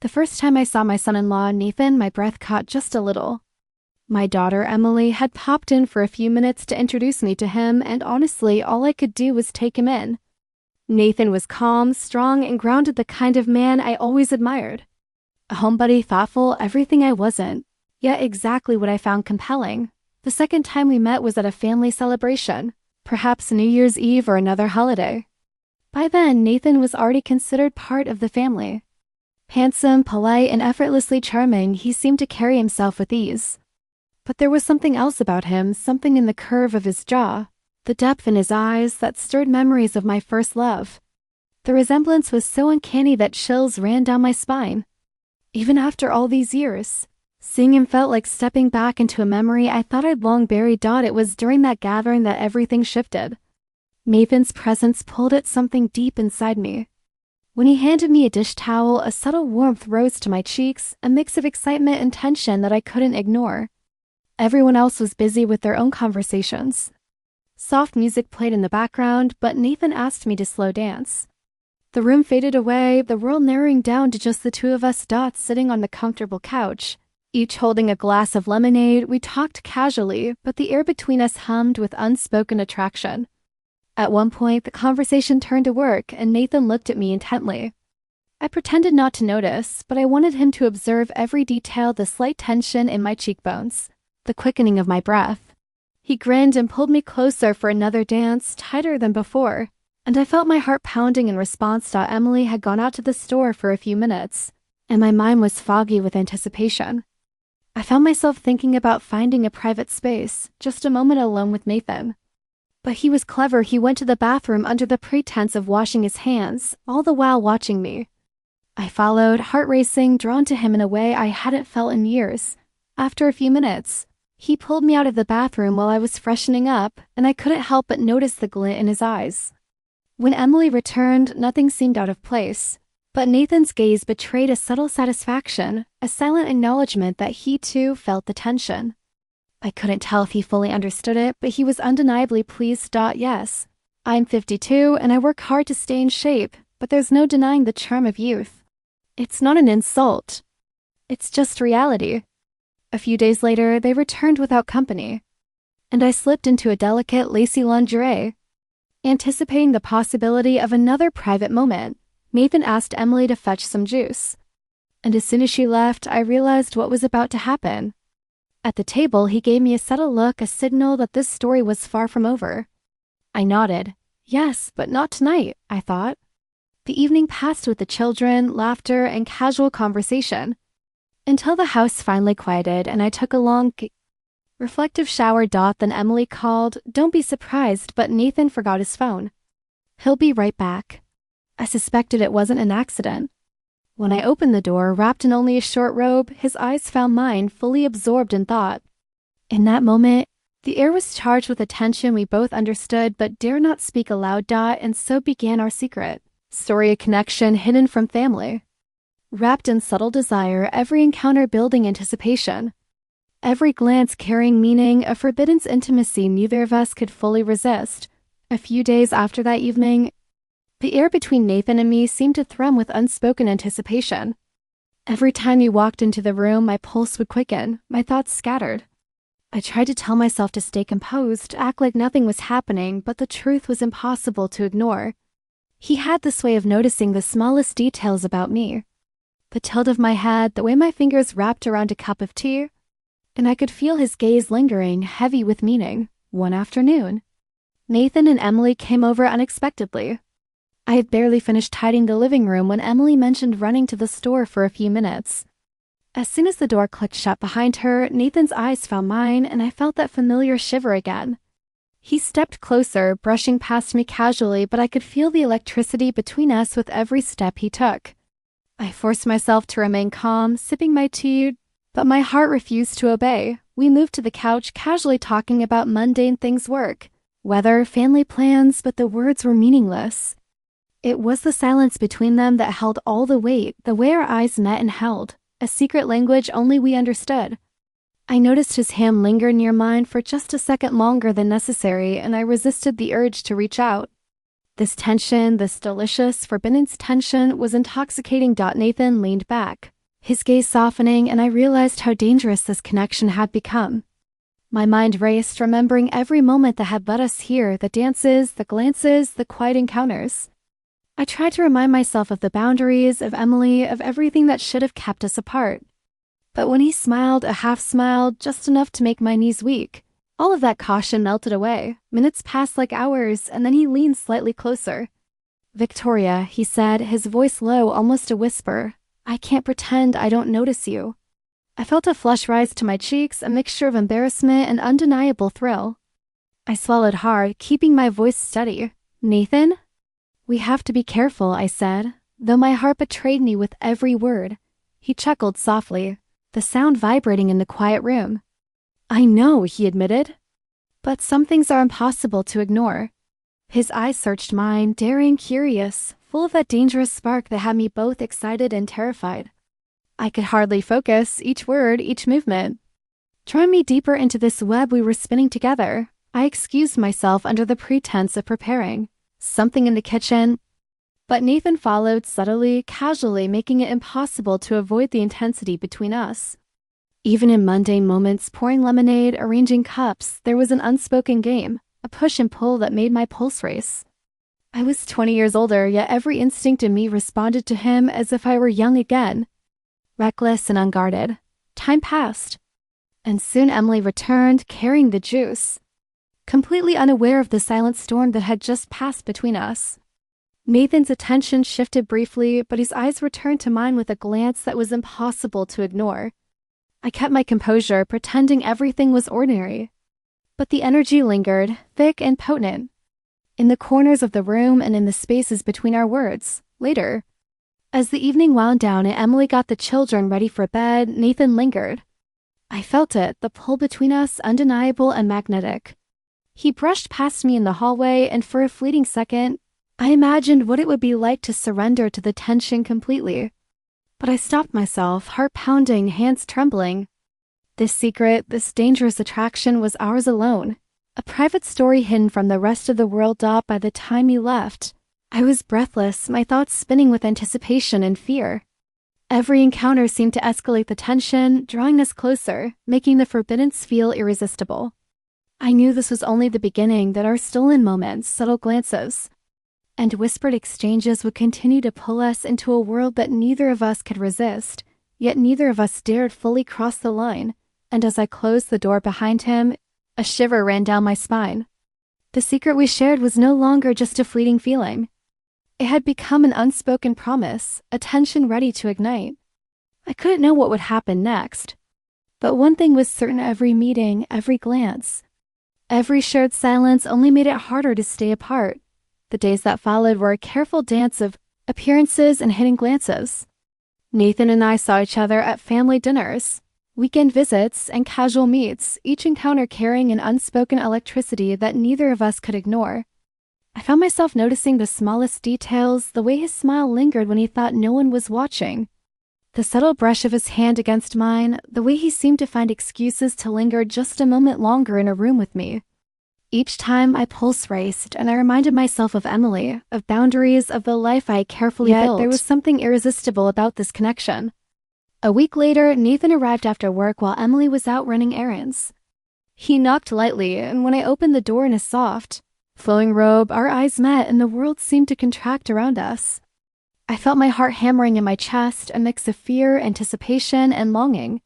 The first time I saw my son-in-law, Nathan, my breath caught just a little. My daughter, Emily, had popped in for a few minutes to introduce me to him, and honestly, all I could do was take him in. Nathan was calm, strong, and grounded, the kind of man I always admired. A homebody, thoughtful, everything I wasn't, yet exactly what I found compelling. The second time we met was at a family celebration, perhaps New Year's Eve or another holiday. By then, Nathan was already considered part of the family. Handsome, polite, and effortlessly charming, he seemed to carry himself with ease. But there was something else about him, something in the curve of his jaw, the depth in his eyes that stirred memories of my first love. The resemblance was so uncanny that chills ran down my spine. Even after all these years, seeing him felt like stepping back into a memory I thought I'd long buried. It was during that gathering that everything shifted. Nathan's presence pulled at something deep inside me. When he handed me a dish towel, a subtle warmth rose to my cheeks, a mix of excitement and tension that I couldn't ignore. Everyone else was busy with their own conversations. Soft music played in the background, but Nathan asked me to slow dance. The room faded away, the world narrowing down to just the two of us sitting on the comfortable couch. Each holding a glass of lemonade, we talked casually, but the air between us hummed with unspoken attraction. At one point, the conversation turned to work, and Nathan looked at me intently. I pretended not to notice, but I wanted him to observe every detail, the slight tension in my cheekbones, the quickening of my breath. He grinned and pulled me closer for another dance, tighter than before, and I felt my heart pounding in response. Emily had gone out to the store for a few minutes, and my mind was foggy with anticipation. I found myself thinking about finding a private space, just a moment alone with Nathan. But he was clever. He went to the bathroom under the pretense of washing his hands, all the while watching me. I followed, heart racing, drawn to him in a way I hadn't felt in years. After a few minutes, he pulled me out of the bathroom while I was freshening up, and I couldn't help but notice the glint in his eyes. When Emily returned, nothing seemed out of place, but Nathan's gaze betrayed a subtle satisfaction, a silent acknowledgement that he too felt the tension. I couldn't tell if he fully understood it, but he was undeniably pleased. Yes, I'm 52 and I work hard to stay in shape, but there's no denying the charm of youth. It's not an insult. It's just reality. A few days later, they returned without company, and I slipped into a delicate, lacy lingerie. Anticipating the possibility of another private moment, Nathan asked Emily to fetch some juice. And as soon as she left, I realized what was about to happen. At the table, he gave me a subtle look, a signal that this story was far from over. I nodded. Yes, but not tonight, I thought. The evening passed with the children, laughter, and casual conversation, until the house finally quieted and I took a long, reflective shower. Then Emily called. Don't be surprised, but Nathan forgot his phone. He'll be right back. I suspected it wasn't an accident. When I opened the door, wrapped in only a short robe, his eyes found mine, fully absorbed in thought. In that moment, the air was charged with a tension we both understood but dare not speak aloud. And so began our secret story, a connection hidden from family. Wrapped in subtle desire, every encounter building anticipation, every glance carrying meaning, a forbidden intimacy neither of us could fully resist. A few days after that evening, the air between Nathan and me seemed to thrum with unspoken anticipation. Every time he walked into the room, my pulse would quicken, my thoughts scattered. I tried to tell myself to stay composed, act like nothing was happening, but the truth was impossible to ignore. He had this way of noticing the smallest details about me. The tilt of my head, the way my fingers wrapped around a cup of tea, and I could feel his gaze lingering, heavy with meaning. One afternoon, Nathan and Emily came over unexpectedly. I had barely finished tidying the living room when Emily mentioned running to the store for a few minutes. As soon as the door clicked shut behind her, Nathan's eyes found mine, and I felt that familiar shiver again. He stepped closer, brushing past me casually, but I could feel the electricity between us with every step he took. I forced myself to remain calm, sipping my tea, but my heart refused to obey. We moved to the couch, casually talking about mundane things, work, weather, family plans, but the words were meaningless. It was the silence between them that held all the weight, the way our eyes met and held, a secret language only we understood. I noticed his hand linger near mine for just a second longer than necessary, and I resisted the urge to reach out. This tension, this delicious, forbidden tension, was intoxicating. Nathan leaned back, his gaze softening, and I realized how dangerous this connection had become. My mind raced, remembering every moment that had led us here, the dances, the glances, the quiet encounters. I tried to remind myself of the boundaries, of Emily, of everything that should have kept us apart. But when he smiled, a half smile, just enough to make my knees weak, all of that caution melted away. Minutes passed like hours, and then he leaned slightly closer. "Victoria," he said, his voice low, almost a whisper, "I can't pretend I don't notice you." I felt a flush rise to my cheeks, a mixture of embarrassment and undeniable thrill. I swallowed hard, keeping my voice steady. "Nathan?" "We have to be careful," I said, though my heart betrayed me with every word. He chuckled softly, the sound vibrating in the quiet room. "I know," he admitted. "But some things are impossible to ignore." His eyes searched mine, daring, curious, full of that dangerous spark that had me both excited and terrified. I could hardly focus, each word, each movement. Drawing me deeper into this web we were spinning together, I excused myself under the pretense of preparing something in the kitchen. But Nathan followed subtly, casually, making it impossible to avoid the intensity between us. Even in mundane moments, pouring lemonade, arranging cups, there was an unspoken game, a push and pull that made my pulse race. I was 20 years older, yet every instinct in me responded to him as if I were young again, reckless and unguarded. Time passed, and soon Emily returned, carrying the juice, completely unaware of the silent storm that had just passed between us. Nathan's attention shifted briefly, but his eyes returned to mine with a glance that was impossible to ignore. I kept my composure, pretending everything was ordinary. But the energy lingered, thick and potent, in the corners of the room and in the spaces between our words. Later, as the evening wound down and Emily got the children ready for bed, Nathan lingered. I felt it, the pull between us, undeniable and magnetic. He brushed past me in the hallway, and for a fleeting second, I imagined what it would be like to surrender to the tension completely. But I stopped myself, heart pounding, hands trembling. This secret, this dangerous attraction was ours alone, a private story hidden from the rest of the world. By the time he left, I was breathless, my thoughts spinning with anticipation and fear. Every encounter seemed to escalate the tension, drawing us closer, making the forbiddance feel irresistible. I knew this was only the beginning, that our stolen moments, subtle glances, and whispered exchanges would continue to pull us into a world that neither of us could resist, yet neither of us dared fully cross the line. And as I closed the door behind him, a shiver ran down my spine. The secret we shared was no longer just a fleeting feeling. It had become an unspoken promise, a tension ready to ignite. I couldn't know what would happen next. But one thing was certain: every meeting, every glance, every shared silence only made it harder to stay apart. The days that followed were a careful dance of appearances and hidden glances. Nathan and I saw each other at family dinners, weekend visits, and casual meets, each encounter carrying an unspoken electricity that neither of us could ignore. I found myself noticing the smallest details, the way his smile lingered when he thought no one was watching, the subtle brush of his hand against mine, the way he seemed to find excuses to linger just a moment longer in a room with me. Each time my pulse raced, and I reminded myself of Emily, of boundaries, of the life I had carefully built. There was something irresistible about this connection. A week later, Nathan arrived after work while Emily was out running errands. He knocked lightly, and when I opened the door in a soft, flowing robe, our eyes met and the world seemed to contract around us. I felt my heart hammering in my chest, a mix of fear, anticipation, and longing.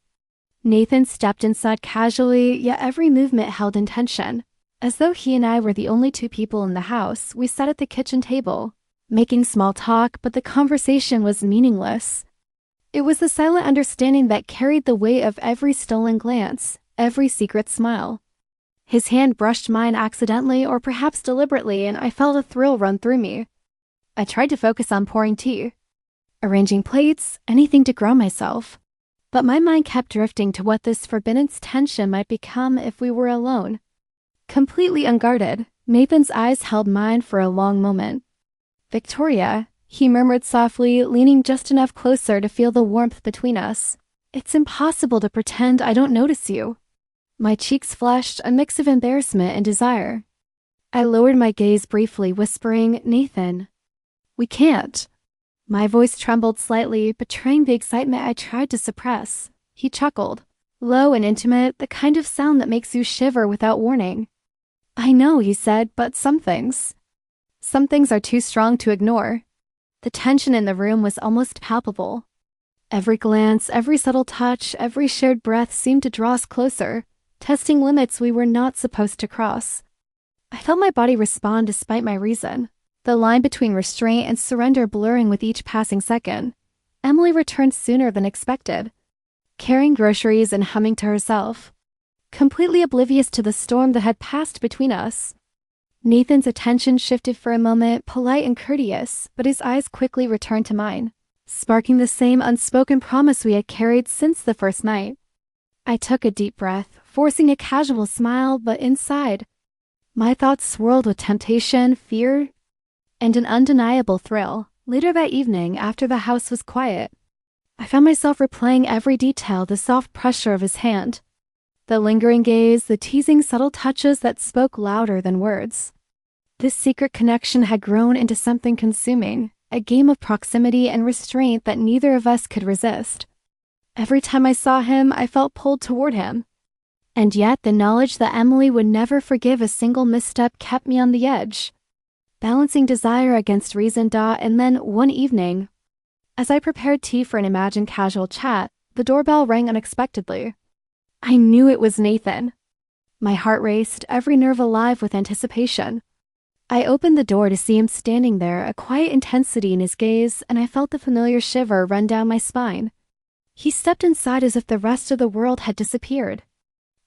Nathan stepped inside casually, yet every movement held intention. As though he and I were the only two people in the house, we sat at the kitchen table, making small talk, but the conversation was meaningless. It was the silent understanding that carried the weight of every stolen glance, every secret smile. His hand brushed mine accidentally or perhaps deliberately, and I felt a thrill run through me. I tried to focus on pouring tea, arranging plates, anything to ground myself. But my mind kept drifting to what this forbidden tension might become if we were alone. Completely unguarded, Nathan's eyes held mine for a long moment. "Victoria," he murmured softly, leaning just enough closer to feel the warmth between us. "It's impossible to pretend I don't notice you." My cheeks flushed, a mix of embarrassment and desire. I lowered my gaze briefly, whispering, "Nathan, we can't." My voice trembled slightly, betraying the excitement I tried to suppress. He chuckled. Low and intimate, the kind of sound that makes you shiver without warning. I know, he said, but some things are too strong to ignore. The tension in the room was almost palpable. Every glance, every subtle touch, every shared breath seemed to draw us closer, testing limits we were not supposed to cross. I felt my body respond despite my reason, the line between restraint and surrender blurring with each passing second. Emily returned sooner than expected, carrying groceries and humming to herself, completely oblivious to the storm that had passed between us. Nathan's attention shifted for a moment, polite and courteous, but his eyes quickly returned to mine, sparking the same unspoken promise we had carried since the first night. I took a deep breath, forcing a casual smile, but inside, my thoughts swirled with temptation, fear, and an undeniable thrill. Later that evening, after the house was quiet, I found myself replaying every detail, the soft pressure of his hand, the lingering gaze, the teasing subtle touches that spoke louder than words. This secret connection had grown into something consuming, a game of proximity and restraint that neither of us could resist. Every time I saw him, I felt pulled toward him. And yet the knowledge that Emily would never forgive a single misstep kept me on the edge, balancing desire against reason. And then, one evening, as I prepared tea for an imagined casual chat, the doorbell rang unexpectedly. I knew it was Nathan. My heart raced, every nerve alive with anticipation. I opened the door to see him standing there, a quiet intensity in his gaze, and I felt the familiar shiver run down my spine. He stepped inside as if the rest of the world had disappeared.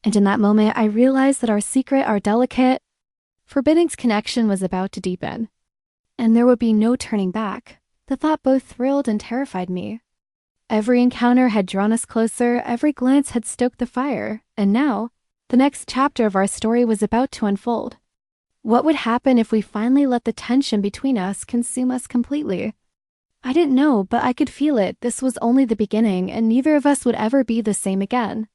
And in that moment, I realized that our secret, our delicate, forbidden connection was about to deepen. And there would be no turning back. The thought both thrilled and terrified me. Every encounter had drawn us closer, every glance had stoked the fire, and now, the next chapter of our story was about to unfold. What would happen if we finally let the tension between us consume us completely? I didn't know, but I could feel it. This was only the beginning, and neither of us would ever be the same again.